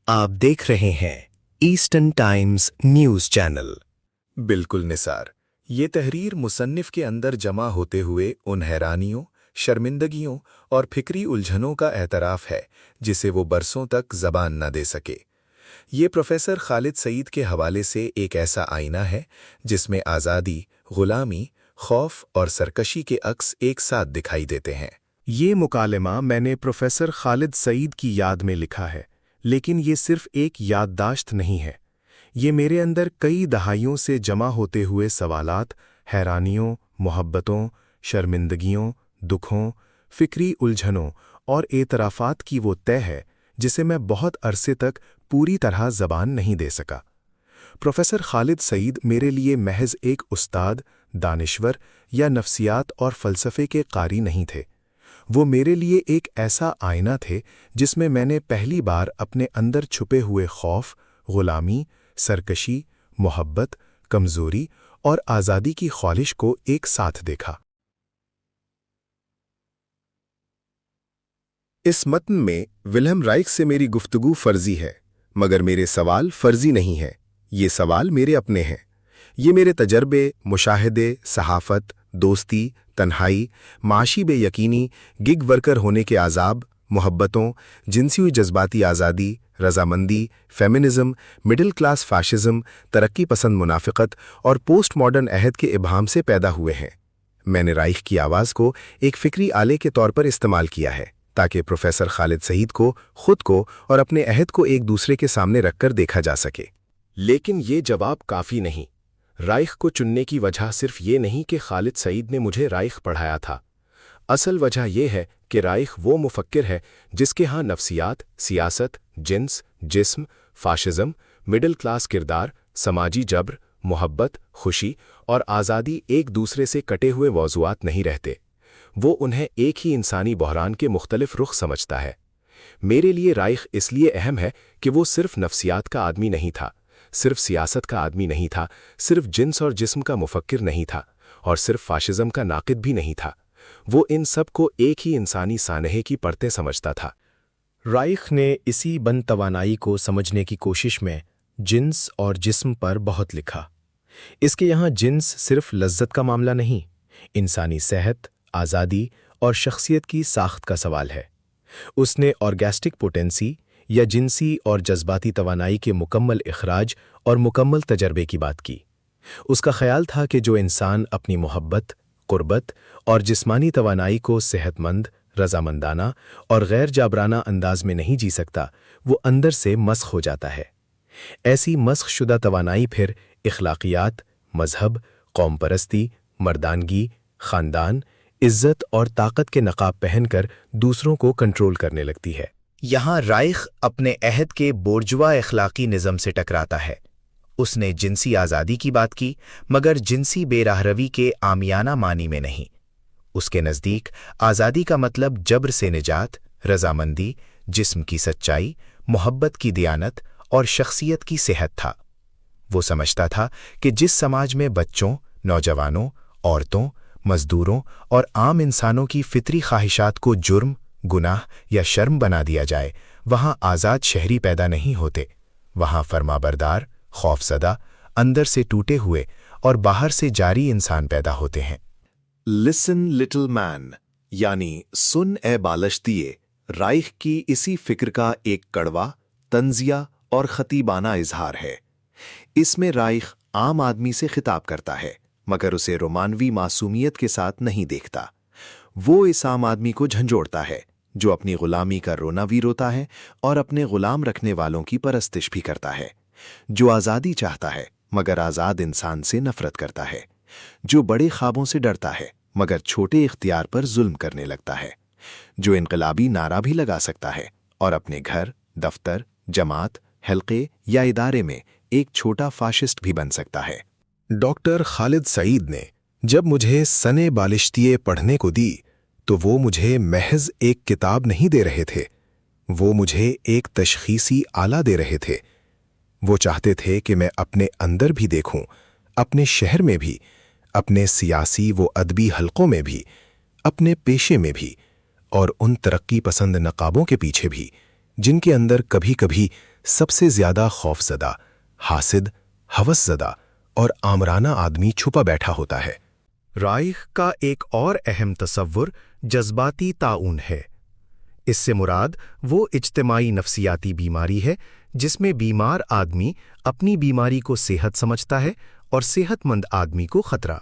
आप देख रहे हैं ईस्टर्न टाइम्स न्यूज़ चैनल। बिल्कुल निसार, ये तहरीर मुसन्निफ के अंदर जमा होते हुए उन हैरानियों, शर्मिंदगियों और फिक्री उलझनों का एतराफ़ है जिसे वो बरसों तक ज़बान न दे सके। ये प्रोफेसर खालिद सईद के हवाले से एक ऐसा आईना है जिसमें आज़ादी, ग़ुलामी, खौफ और सरकशी के अक्स एक साथ दिखाई देते हैं। ये मुकालमा मैंने प्रोफेसर खालिद सईद की याद में लिखा है, लेकिन ये सिर्फ एक याददाश्त नहीं है। ये मेरे अंदर कई दहाइयों से जमा होते हुए सवालात, हैरानियों, मोहब्बतों, शर्मिंदगियों, दुखों, फिक्री उलझनों और एतराफ़ात की वो तय है जिसे मैं बहुत अरसे तक पूरी तरह ज़बान नहीं दे सका। प्रोफेसर खालिद सईद मेरे लिए महज एक उस्ताद, दानिश्वर या नफ्सियात और फ़लसफ़े के क़ारी नहीं थे। वो मेरे लिए एक ऐसा आईना थे जिसमें मैंने पहली बार अपने अंदर छुपे हुए खौफ, ग़ुलामी, सरकशी, मोहब्बत, कमज़ोरी और आज़ादी की ख्वाहिश को एक साथ देखा। इस मतन में विल्हम राइख से मेरी गुफ्तगू फ़र्ज़ी है, मगर मेरे सवाल फ़र्ज़ी नहीं हैं। ये सवाल मेरे अपने हैं। ये मेरे तजर्बे, मुशाहिदे, सहाफ़त, दोस्ती, तन्हाई, माशी बेयकीनी, गिग वर्कर होने के आज़ाब, मोहब्बतों, जिनसी जज्बाती आज़ादी, रज़ामंदी, फेमिनिज़म, मिडिल क्लास फ़ाशिज़म, तरक्की पसंद मुनाफ़िक़त और पोस्ट मॉडर्न अहद के इब्हाम से पैदा हुए हैं। मैंने राइख की आवाज़ को एक फ़िक्री आले के तौर पर इस्तेमाल किया है ताकि प्रोफेसर खालिद सईद को, ख़ुद को और अपने अहद को एक दूसरे के सामने रखकर देखा जा सके। लेकिन ये जवाब काफ़ी नहीं। राइख को चुनने की वजह सिर्फ ये नहीं कि खालिद सईद ने मुझे राइख पढ़ाया था। असल वजह यह है कि राइख वो मुफक्किर है जिसके यहाँ नफ्सियात, सियासत, जिन्स, जिस्म, फ़ाशिज़म, मिडिल क्लास किरदार, समाजी जब्र, मोहब्बत, खुशी और आज़ादी एक दूसरे से कटे हुए मौज़ूआत नहीं रहते। वो उन्हें एक ही इंसानी बहरान के मुख्तलिफ रुख समझता है। मेरे लिए राइख इसलिए अहम है कि वो सिर्फ नफ्सियात का आदमी नहीं था, सिर्फ सियासत का आदमी नहीं था, सिर्फ जिन्स और जिस्म का मुफक्किर नहीं था और सिर्फ फ़ाशिज़म का नाक़िद भी नहीं था। वो इन सब को एक ही इंसानी सानहे की परतें समझता था। राइख ने इसी बनतवानाई को समझने की कोशिश में जिन्स और जिस्म पर बहुत लिखा। इसके यहाँ जिन्स सिर्फ लज्जत का मामला नहीं, इंसानी सेहत, आज़ादी और शख्सियत की साख्त का सवाल है। उसने ऑर्गेस्टिक पोटेंसी या जिनसी और जज्बाती तवानाई के मुकम्मल इखराज और मुकम्मल तजर्बे की बात की। उसका ख्याल था कि जो इंसान अपनी मोहब्बत, कुर्बत और जिस्मानी तवानाई को सेहतमंद, रज़ामंदाना और गैर जाबराना अंदाज में नहीं जी सकता, वो अंदर से मस्ख हो जाता है। ऐसी मस्ख शुदा तवानाई फिर इखलाकियात, मजहब, कौम परस्ती, मर्दानगी, ख़ानदान, इज़्ज़त और ताकत के नकाब पहनकर दूसरों को कंट्रोल करने लगती है। यहाँ राइख अपने अहद के बोर्जुआ अखलाकी निज़म से टकराता है। उसने जिनसी आज़ादी की बात की, मगर जिनसी बेराहरवी के आमियाना मानी में नहीं। उसके नज़दीक आज़ादी का मतलब जब्र से निजात, रज़ामंदी, जिस्म की सच्चाई, मोहब्बत की दियानत और शख्सियत की सेहत था। वो समझता था कि जिस समाज में बच्चों, नौजवानों, औरतों, मज़दूरों और आम इंसानों की फितरी ख्वाहिशात को जुर्म, गुनाह या शर्म बना दिया जाए, वहाँ आज़ाद शहरी पैदा नहीं होते। वहाँ फरमाबरदार, खौफज़दा, अंदर से टूटे हुए और बाहर से जारी इंसान पैदा होते हैं। लिसन लिटिल मैन, यानी सुन ए बालश्तिये, राइख की इसी फिक्र का एक कड़वा, तंजिया और खतीबाना इजहार है। इसमें राइख आम आदमी से खिताब करता है, मगर उसे रोमानवी मासूमियत के साथ नहीं देखता। वो इस आम आदमी को झंझोड़ता है जो अपनी ग़ुलामी का रोना भी रोता है और अपने ग़ुलाम रखने वालों की परस्तिश भी करता है, जो आज़ादी चाहता है मगर आज़ाद इंसान से नफ़रत करता है, जो बड़े ख्वाबों से डरता है मगर छोटे इख्तियार पर जुल्म करने लगता है, जो इनकलाबी नारा भी लगा सकता है और अपने घर, दफ्तर, जमात, हल्के या इदारे में एक छोटा फ़ाशिस्ट भी बन सकता है। डॉक्टर खालिद सईद ने जब मुझे सने बालिश्तिये पढ़ने को दी तो वो मुझे महज एक किताब नहीं दे रहे थे, वो मुझे एक तशखीसी आला दे रहे थे। वो चाहते थे कि मैं अपने अंदर भी देखूं, अपने शहर में भी, अपने सियासी व अदबी हलकों में भी, अपने पेशे में भी और उन तरक्की पसंद नकाबों के पीछे भी जिनके अंदर कभी कभी سب سے زیادہ خوفزدہ، حاسد، ہوس زدہ اور آمرانہ آدمی چھپا بیٹھا ہوتا ہے۔ رائخ کا ایک اور اہم تصور جذباتی تعاون ہے۔ اس سے مراد وہ اجتماعی نفسیاتی بیماری ہے جس میں بیمار آدمی اپنی بیماری کو صحت سمجھتا ہے اور صحت مند آدمی کو خطرہ۔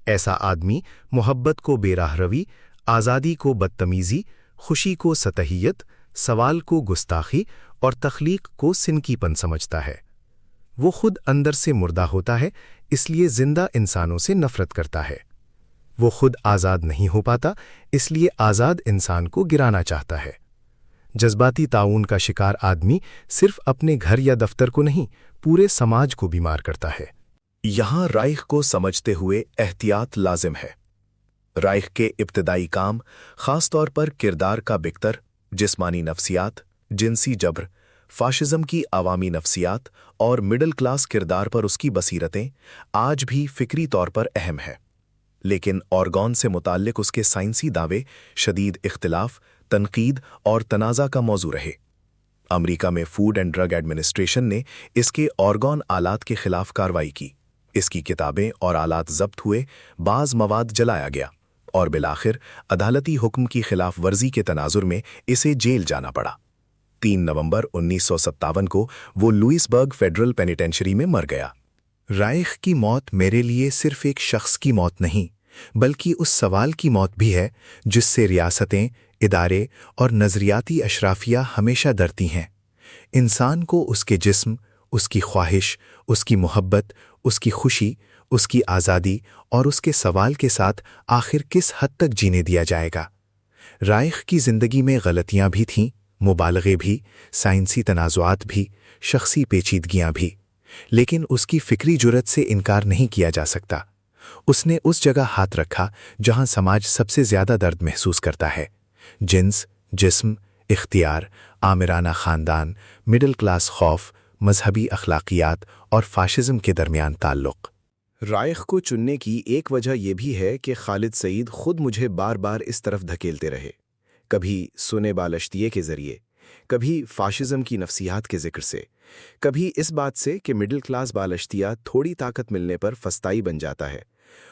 ایسا آدمی محبت کو بے راہ روی، آزادی کو بدتمیزی، خوشی کو سطحیت، سوال کو گستاخی اور تخلیق کو سنکی پن سمجھتا ہے۔ وہ خود اندر سے مردہ ہوتا ہے، اس لیے زندہ انسانوں سے نفرت کرتا ہے۔ وہ خود آزاد نہیں ہو پاتا، اس لیے آزاد انسان کو گرانا چاہتا ہے۔ جذباتی تعاون کا شکار آدمی صرف اپنے گھر یا دفتر کو نہیں، پورے سماج کو بیمار کرتا ہے۔ یہاں رائخ کو سمجھتے ہوئے احتیاط لازم ہے۔ رائخ کے ابتدائی کام خاص طور پر کردار کا بکتر، جسمانی نفسیات، جنسی جبر، فاشزم کی عوامی نفسیات اور مڈل کلاس کردار پر اس کی بصیرتیں آج بھی فکری طور پر اہم ہیں، لیکن آرگون سے متعلق اس کے سائنسی دعوے شدید اختلاف، تنقید اور تنازع کا موضوع رہے۔ امریکہ میں فوڈ اینڈ ڈرگ ایڈمنسٹریشن نے اس کے آرگون آلات کے خلاف کارروائی کی، اس کی کتابیں اور آلات ضبط ہوئے، بعض مواد جلایا گیا اور بالآخر عدالتی حکم کی خلاف ورزی کے تناظر میں اسے جیل جانا پڑا۔ 3 نومبر 1957 کو وہ لوئس برگ فیڈرل پینیٹینشری میں مر گیا۔ رائخ کی موت میرے لیے صرف ایک شخص کی موت نہیں، بلکہ اس سوال کی موت بھی ہے جس سے ریاستیں، ادارے اور نظریاتی اشرافیہ ہمیشہ ڈرتی ہیں۔ انسان کو اس کے جسم، اس کی خواہش، اس کی محبت، اس کی خوشی، اس کی آزادی اور اس کے سوال کے ساتھ آخر کس حد تک جینے دیا جائے گا؟ رائخ کی زندگی میں غلطیاں بھی تھیں، مبالغے بھی، سائنسی تنازعات بھی، شخصی پیچیدگیاں بھی، لیکن اس کی فکری جرات سے انکار نہیں کیا جا سکتا۔ اس نے اس جگہ ہاتھ رکھا جہاں سماج سب سے زیادہ درد محسوس کرتا ہے: جنس، جسم، اختیار، آمرانہ خاندان، مڈل کلاس خوف، مذہبی اخلاقیات اور فاشزم کے درمیان تعلق۔ رائخ کو چننے کی ایک وجہ یہ بھی ہے کہ خالد سعید خود مجھے بار بار اس طرف دھکیلتے رہے، کبھی سن بالشتیے کے ذریعے، کبھی فاشزم کی نفسیات کے ذکر سے، کبھی اس بات سے کہ مڈل کلاس بالشتیہ تھوڑی طاقت ملنے پر فسطائی بن جاتا ہے،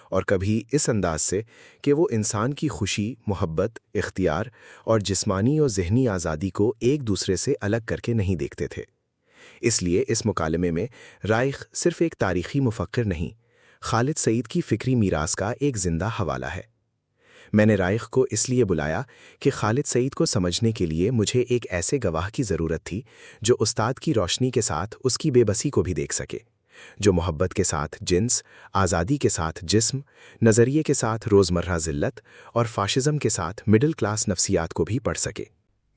اور کبھی اس انداز سے کہ وہ انسان کی خوشی، محبت، اختیار اور جسمانی اور ذہنی آزادی کو ایک دوسرے سے الگ کر کے نہیں دیکھتے تھے۔ اس لیے اس مکالمے میں رائخ صرف ایک تاریخی مفکر نہیں، خالد سعید کی فکری میراث کا ایک زندہ حوالہ ہے۔ میں نے رائخ کو اس لیے بلایا کہ خالد سعید کو سمجھنے کے لیے مجھے ایک ایسے گواہ کی ضرورت تھی جو استاد کی روشنی کے ساتھ اس کی بے بسی کو بھی دیکھ سکے، جو محبت کے ساتھ جنس، آزادی کے ساتھ جسم، نظریے کے ساتھ روزمرہ ذلت اور فاشزم کے ساتھ مڈل کلاس نفسیات کو بھی پڑھ سکے۔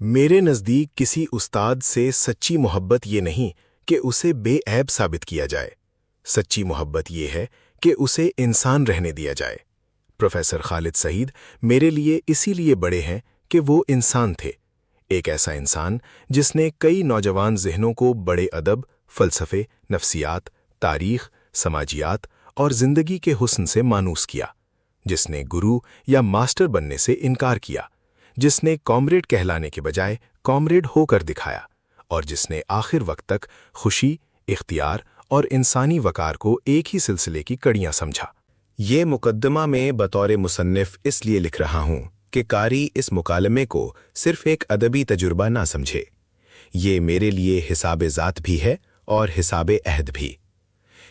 میرے نزدیک کسی استاد سے سچی محبت یہ نہیں کہ اسے بے عیب ثابت کیا جائے، سچی محبت یہ ہے کہ اسے انسان رہنے دیا جائے۔ پروفیسر خالد سعید میرے لیے اسی لیے بڑے ہیں کہ وہ انسان تھے، ایک ایسا انسان جس نے کئی نوجوان ذہنوں کو بڑے ادب، فلسفے، نفسیات، تاریخ، سماجیات اور زندگی کے حسن سے مانوس کیا، جس نے گرو یا ماسٹر بننے سے انکار کیا، جس نے کامریڈ کہلانے کے بجائے کامریڈ ہو کر دکھایا، اور جس نے آخر وقت تک خوشی، اختیار اور انسانی وقار کو ایک ہی سلسلے کی کڑیاں سمجھا۔ یہ مقدمہ میں بطور مصنف اس لیے لکھ رہا ہوں کہ قاری اس مکالمے کو صرف ایک ادبی تجربہ نہ سمجھے۔ یہ میرے لیے حساب ذات بھی ہے اور حساب عہد بھی۔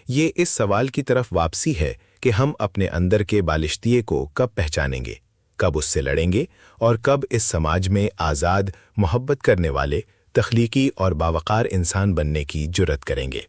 یہ اس سوال کی طرف واپسی ہے کہ ہم اپنے اندر کے بالشتیے کو کب پہچانیں گے، کب اس سے لڑیں گے اور کب اس سماج میں آزاد، محبت کرنے والے، تخلیقی اور باوقار انسان بننے کی جرات کریں گے۔